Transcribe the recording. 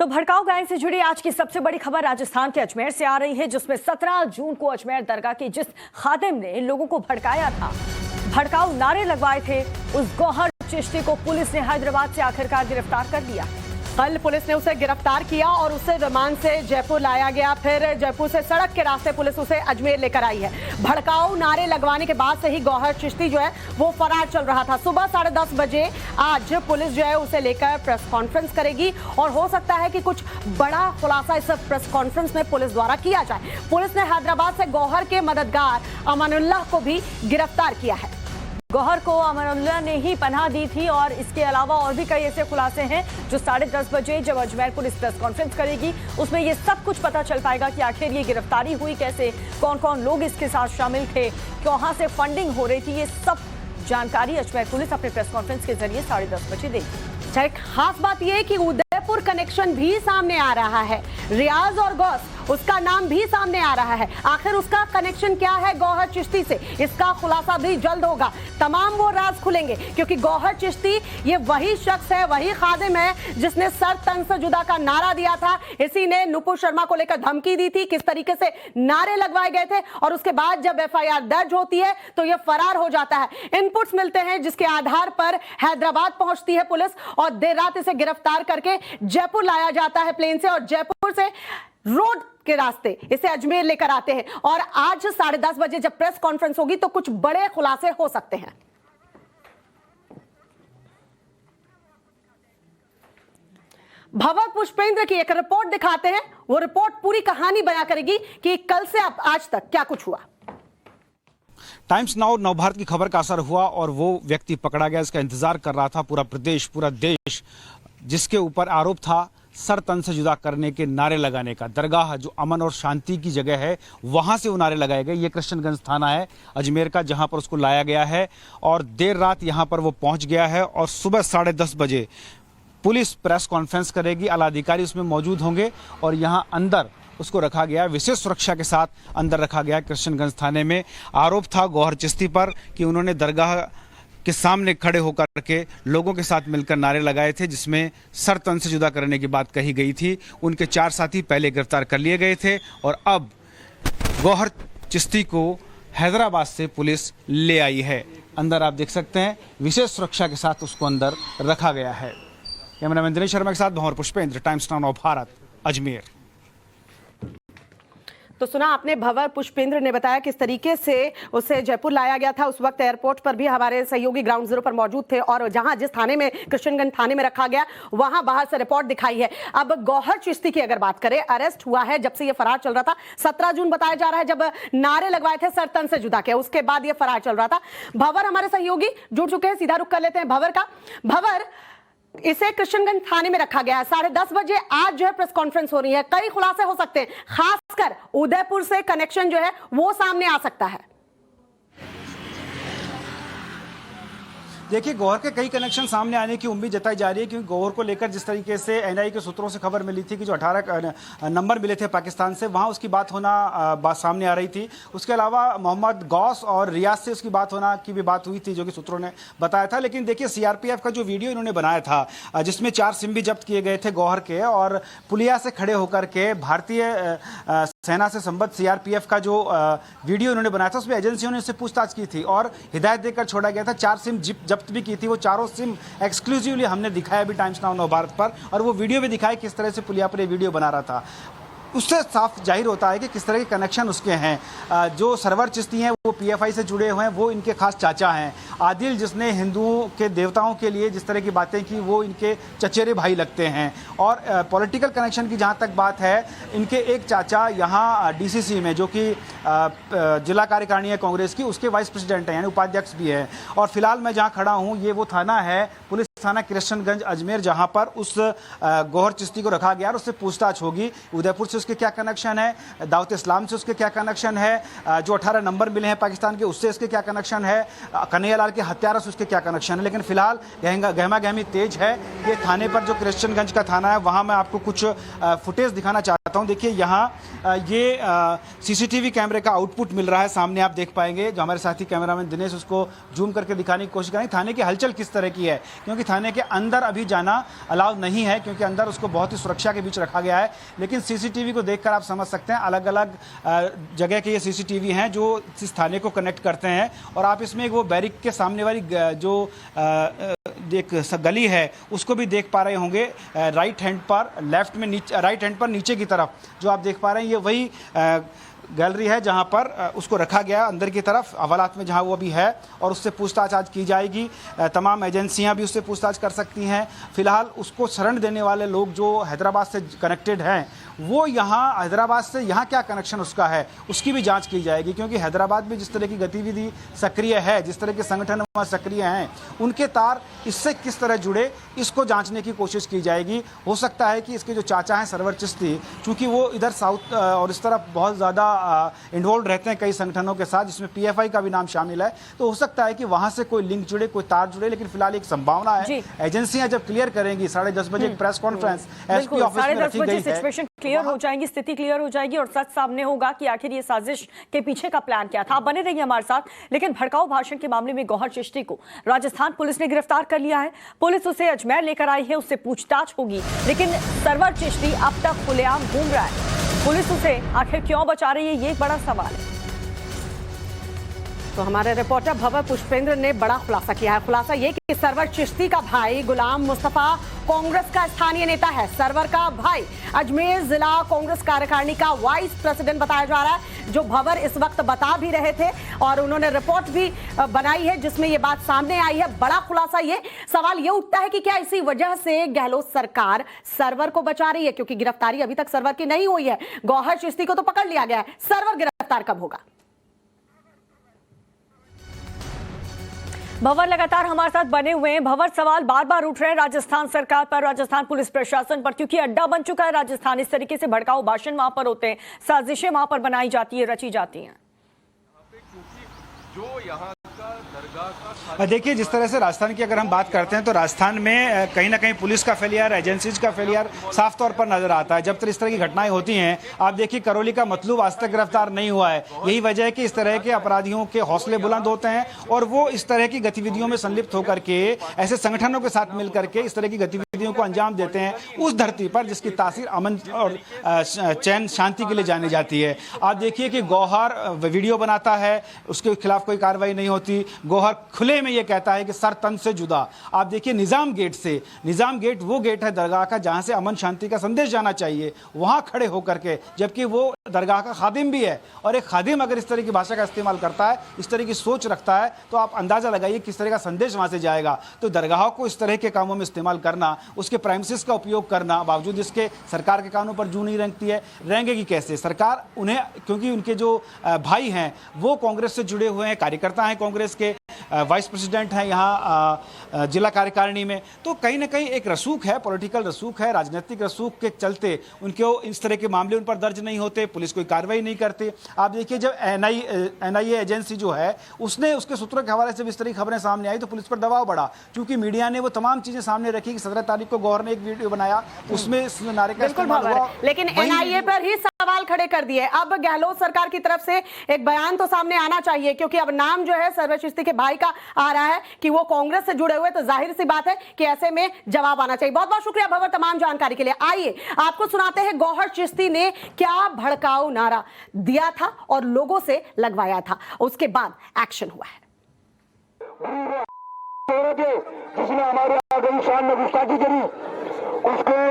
तो भड़काऊ गैंग से जुड़ी आज की सबसे बड़ी खबर राजस्थान के अजमेर से आ रही है, जिसमें 17 जून को अजमेर दरगाह की जिस खादिम ने लोगों को भड़काया था, भड़काऊ नारे लगवाए थे, उस गौहर चिश्ती को पुलिस ने हैदराबाद से आखिरकार गिरफ्तार कर लिया। कल पुलिस ने उसे गिरफ्तार किया और उसे रिमांड से जयपुर लाया गया। फिर जयपुर से सड़क के रास्ते पुलिस उसे अजमेर लेकर आई है। भड़काऊ नारे लगवाने के बाद से ही गौहर चिश्ती जो है वो फरार चल रहा था। सुबह 10:30 बजे आज पुलिस जो है उसे लेकर प्रेस कॉन्फ्रेंस करेगी और हो सकता है कि कुछ बड़ा खुलासा इस प्रेस कॉन्फ्रेंस में पुलिस द्वारा किया जाए। पुलिस ने हैदराबाद से गौहर के मददगार अमानुल्लाह को भी गिरफ्तार किया है। गौहर को अमानुल्लाह ने ही पनाह दी थी और इसके अलावा और भी कई ऐसे खुलासे हैं जो 10:30 बजे जब अजमेर पुलिस प्रेस कॉन्फ्रेंस करेगी उसमें ये सब कुछ पता चल पाएगा कि आखिर ये गिरफ्तारी हुई कैसे, कौन कौन लोग इसके साथ शामिल थे, कहां से फंडिंग हो रही थी। ये सब जानकारी अजमेर पुलिस अपने प्रेस कॉन्फ्रेंस के जरिए 10:30 बजे देगी। एक खास बात यह कि उदयपुर कनेक्शन भी सामने आ रहा है। रियाज और गौस उसका नाम भी सामने आ रहा है। आखिर उसका कनेक्शन क्या है गौहर चिश्ती से, इसका खुलासा भी जल्द होगा। तमाम वो राज खुलेंगे क्योंकि गौहर चिश्ती ये वही शख्स है, वही खादिम है जिसने सर तन से जुदा का नारा दिया था। इसी ने नुपुर शर्मा को लेकर धमकी दी थी, किस तरीके से नारे लगवाए गए थे और उसके बाद जब FIR दर्ज होती है तो यह फरार हो जाता है। इनपुट्स मिलते हैं जिसके आधार पर हैदराबाद पहुंचती है पुलिस और देर रात इसे गिरफ्तार करके जयपुर लाया जाता है प्लेन से और जयपुर से रोड के रास्ते इसे अजमेर लेकर आते हैं। और आज 10:30 बजे जब प्रेस कॉन्फ्रेंस होगी तो कुछ बड़े खुलासे हो सकते हैं। भंवर पुष्पेंद्र की एक रिपोर्ट दिखाते हैं। वो रिपोर्ट पूरी कहानी बयां करेगी कि कल से अब आज तक क्या कुछ हुआ। टाइम्स नाउ नवभारत की खबर का असर हुआ और वो व्यक्ति पकड़ा गया, इसका इंतजार कर रहा था पूरा प्रदेश, पूरा देश, जिसके ऊपर आरोप था सर तन से जुदा करने के नारे लगाने का। दरगाह जो अमन और शांति की जगह है वहां से वो नारे लगाए गए। ये कृष्णगंज थाना है अजमेर का जहां पर उसको लाया गया है और देर रात यहां पर वो पहुंच गया है और सुबह 10:30 बजे पुलिस प्रेस कॉन्फ्रेंस करेगी। आला अधिकारी उसमें मौजूद होंगे और यहाँ अंदर उसको रखा गया, विशेष सुरक्षा के साथ अंदर रखा गया। कृष्णगंज थाने में आरोप था गौहर चिश्ती पर कि उन्होंने दरगाह के सामने खड़े होकर के लोगों के साथ मिलकर नारे लगाए थे जिसमें सर तन से जुदा करने की बात कही गई थी। उनके 4 साथी पहले गिरफ्तार कर लिए गए थे और अब गौहर चिश्ती को हैदराबाद से पुलिस ले आई है। अंदर आप देख सकते हैं विशेष सुरक्षा के साथ उसको अंदर रखा गया है। कैमरामैन दिनेश शर्मा के साथ भंवर पुष्पेंद्र, टाइम्स नाउ नवभारत, अजमेर। तो सुना आपने, भंवर पुष्पेंद्र ने बताया किस तरीके से उसे जयपुर लाया गया था। उस वक्त एयरपोर्ट पर भी हमारे सहयोगी ग्राउंड जीरो पर मौजूद थे और जहां जिस थाने में कृष्णगंज थाने में रखा गया वहां बाहर से रिपोर्ट दिखाई है। अब गौहर चिश्ती की अगर बात करें, अरेस्ट हुआ है जब से ये फरार चल रहा था। 17 जून बताया जा रहा है जब नारे लगवाए थे सर तन से जुदा के, उसके बाद ये फरार चल रहा था। भंवर हमारे सहयोगी जुड़ चुके हैं, सीधा रुख कर लेते हैं भंवर का। भंवर, इसे कृष्णगंज थाने में रखा गया है। 10:30 बजे आज जो है प्रेस कॉन्फ्रेंस हो रही है। कई खुलासे हो सकते हैं, खासकर उदयपुर से कनेक्शन जो है वो सामने आ सकता है। देखिए, गौहर के कई कनेक्शन सामने आने की उम्मीद जताई जा रही है क्योंकि गौहर को लेकर जिस तरीके से NIA के सूत्रों से खबर मिली थी कि जो 18 नंबर मिले थे पाकिस्तान से, वहां उसकी बात सामने आ रही थी। उसके अलावा मोहम्मद गौस और रियाज से उसकी बात होना की भी बात हुई थी जो कि सूत्रों ने बताया था। लेकिन देखिए, CRPF का जो वीडियो इन्होंने बनाया था जिसमें 4 सिम भी जब्त किए गए थे गौहर के और पुलिया से खड़े होकर के भारतीय सेना से संबद्ध CRPF का जो वीडियो इन्होंने बनाया था उसमें एजेंसियों ने इससे पूछताछ की थी और हिदायत देकर छोड़ा गया था। 4 सिम जब्त भी की थी। वो चारों सिम एक्सक्लूसिवली हमने दिखाया भी टाइम्स नाउ नवभारत पर और वो वीडियो भी दिखाया किस तरह से पुलिया पर वीडियो बना रहा था। उससे साफ जाहिर होता है कि किस तरह के कनेक्शन उसके हैं। जो सरवर चिश्ती हैं वो PFI से जुड़े हुए हैं, वो इनके खास चाचा हैं। आदिल, जिसने हिंदुओं के देवताओं के लिए जिस तरह की बातें की, वो इनके चचेरे भाई लगते हैं। और पॉलिटिकल कनेक्शन की जहाँ तक बात है, इनके एक चाचा यहाँ DCC में जो कि जिला कार्यकारिणी है कांग्रेस की, उसके वाइस प्रेसिडेंट हैं, यानी उपाध्यक्ष भी है। और फिलहाल मैं जहाँ खड़ा हूँ ये वो थाना है, पुलिस थाना कृष्णगंज अजमेर, जहाँ पर उस गौहर चिश्ती को रखा गया और उससे पूछताछ होगी। उदयपुर से उसके क्या कनेक्शन है, दावत इस्लाम से उसके क्या कनेक्शन है, जो 18 नंबर मिले हैं पाकिस्तान के उससे इसके क्या कनेक्शन है, कन्हैयालाल के हत्यारा से उसके क्या कनेक्शन है। लेकिन फिलहाल गहमा गहमी तेज है। ये थाने पर जो कृष्णगंज का थाना है वहाँ मैं आपको कुछ फुटेज दिखाना चाहता हूँ। देखिए, यहाँ ये CCTV कैमरे का आउटपुट मिल रहा है, सामने आप देख पाएंगे। जो हमारे साथी कैमरामैन दिनेश उसको जूम करके दिखाने की कोशिश करेंगे थाने की हलचल किस तरह की है, क्योंकि थाने के अंदर अभी जाना अलाउ नहीं है, क्योंकि अंदर उसको बहुत ही सुरक्षा के बीच रखा गया है। लेकिन सीसीटीवी को देखकर आप समझ सकते हैं, अलग अलग जगह के ये सीसीटीवी हैं जो इस थाने को कनेक्ट करते हैं। और आप इसमें वो बैरिक के सामने वाली जो एक गली है उसको भी देख पा रहे होंगे। राइट हैंड पर नीचे की तरफ जो आप देख पा रहे हैं, ये वही गैलरी है जहां पर उसको रखा गया अंदर की तरफ हवालात में, जहां वो अभी है, और उससे पूछताछ आज की जाएगी। तमाम एजेंसियां भी उससे पूछताछ कर सकती हैं। फिलहाल उसको शरण देने वाले लोग जो हैदराबाद से कनेक्टेड हैं, वो यहाँ हैदराबाद से यहाँ क्या कनेक्शन उसका है उसकी भी जांच की जाएगी, क्योंकि हैदराबाद में जिस तरह की गतिविधि सक्रिय है, जिस तरह के संगठन वहाँ सक्रिय हैं, उनके तार इससे किस तरह जुड़े, इसको जांचने की कोशिश की जाएगी। हो सकता है कि इसके जो चाचा हैं सरवर चिश्ती, चूँकि वो इधर साउथ और इस तरफ बहुत ज़्यादा इन्वॉल्व रहते हैं कई संगठनों के साथ, जिसमें PFI का भी नाम शामिल है, तो हो सकता है कि वहाँ से कोई लिंक जुड़े, कोई तार जुड़े। लेकिन फिलहाल एक संभावना है, एजेंसियां जब क्लियर करेंगी 10:30 बजे एक प्रेस कॉन्फ्रेंस SP ऑफिस में रखी गई है, क्लियर हो जाएंगी, स्थिति क्लियर हो जाएगी और सच सामने होगा कि आखिर ये साजिश के पीछे का प्लान क्या था। आप बने रहिए हमारे साथ। लेकिन भड़काऊ भाषण के मामले में गौहर चिश्ती को राजस्थान पुलिस ने गिरफ्तार कर लिया है। पुलिस उसे अजमेर लेकर आई है, उससे पूछताछ होगी। लेकिन सरवर चिश्ती अब तक खुलेआम घूम रहा है। पुलिस उसे आखिर क्यों बचा रही है, ये एक बड़ा सवाल है। तो हमारे रिपोर्टर भवर पुष्पेंद्र ने बड़ा खुलासा किया है। खुलासा ये कि सरवर चिश्ती का भाई गुलाम मुस्तफा कांग्रेस का स्थानीय नेता है। सरवर का भाई अजमेर जिला कांग्रेस कार्यकारिणी का वाइस प्रेसिडेंट बताया जा रहा है, जो भवर इस वक्त बता भी रहे थे और उन्होंने रिपोर्ट भी बनाई है जिसमें ये बात सामने आई है। बड़ा खुलासा ये, सवाल ये उठता है कि क्या इसी वजह से गहलोत सरकार सरवर को बचा रही है, क्योंकि गिरफ्तारी अभी तक सरवर की नहीं हुई है। गौहर चिश्ती को तो पकड़ लिया गया है, सरवर गिरफ्तार कब होगा? भंवर लगातार हमारे साथ बने हुए हैं। भंवर, सवाल बार बार उठ रहे हैं राजस्थान सरकार पर, राजस्थान पुलिस प्रशासन पर, क्योंकि अड्डा बन चुका है राजस्थान। इस तरीके से भड़काऊ भाषण वहां पर होते हैं, साजिशें वहां पर बनाई जाती है, रची जाती हैं। जो यहाँ देखिए, जिस तरह से राजस्थान की अगर हम बात करते हैं तो राजस्थान में कहीं ना कहीं पुलिस का फेलियर, एजेंसीज का फेलियर साफ तौर पर नजर आता है। जब तक इस तरह की घटनाएं होती हैं, आप देखिए करौली का मतलूब आज तक गिरफ्तार नहीं हुआ है। यही वजह है कि इस तरह के अपराधियों के हौसले बुलंद होते हैं और वो इस तरह की गतिविधियों में संलिप्त होकर के ऐसे संगठनों के साथ मिलकर के इस तरह की गतिविधियों को अंजाम देते हैं उस धरती पर जिसकी तासीर अमन और चैन शांति के लिए जानी जाती है। आप देखिए कि गौहर वीडियो बनाता है, उसके खिलाफ कोई कार्रवाई नहीं होती। गौहर खुले में ये कहता है कि सर तन से जुदा। आप देखिए निजाम गेट से, निजाम गेट वो गेट है दरगाह का जहां से अमन शांति का संदेश जाना चाहिए, वहां खड़े होकर के, जबकि वो दरगाह का खादिम भी है। और एक खादिम अगर इस तरह की भाषा का इस्तेमाल करता है, इस तरह की सोच रखता है, तो आप अंदाजा लगाइए किस तरह का संदेश वहां से जाएगा। तो दरगाहों को इस तरह के कामों में इस्तेमाल करना, उसके प्राइमसिस का उपयोग करना, बावजूद इसके सरकार के कानों पर जू नहीं रेंगती है, रेंगेगी कैसे सरकार? उन्हें, क्योंकि उनके जो भाई हैं वो कांग्रेस से जुड़े हुए हैं, कार्यकर्ता हैं कांग्रेस के, वाइस प्रेसिडेंट हैं यहाँ जिला कार्यकारिणी में, तो कहीं ना कहीं एक रसूख है, पॉलिटिकल रसूख है, राजनीतिक रसूख के चलते उनके इस तरह के मामले उन पर दर्ज नहीं होते, पुलिस कोई कार्रवाई नहीं करती। आप देखिए जब NIA एजेंसी जो है उसने उसके सूत्रों के हवाले से इस तरह की खबरें सामने आई तो पुलिस पर दबाव बढ़ा, क्योंकि मीडिया ने वो तमाम चीजें सामने रखी कि 17 तारीख को गौहर ने एक वीडियो बनाया, उसमें इस नारे का इस्तेमाल हुआ, लेकिन NIA पर ही सवाल खड़े कर दिए। अब गहलोत सरकार की तरफ से एक बयान तो सामने आना चाहिए, क्योंकि अब नाम जो है सरवर चिश्ती के भाई का आ रहा है कि वो कांग्रेस से जुड़े हुए, तो जाहिर सी बात है कि ऐसे में जवाब आना चाहिए। बहुत बहुत शुक्रिया भंवर तमाम जानकारी के लिए। आइए आपको सुनाते हैं गौहर चिश्ती ने क्या भड़काऊ नारा दिया था और लोगों से लगवाया था, उसके बाद एक्शन हुआ है। जिसने हमारे आगे शान में गुस्ताखी करी, उसके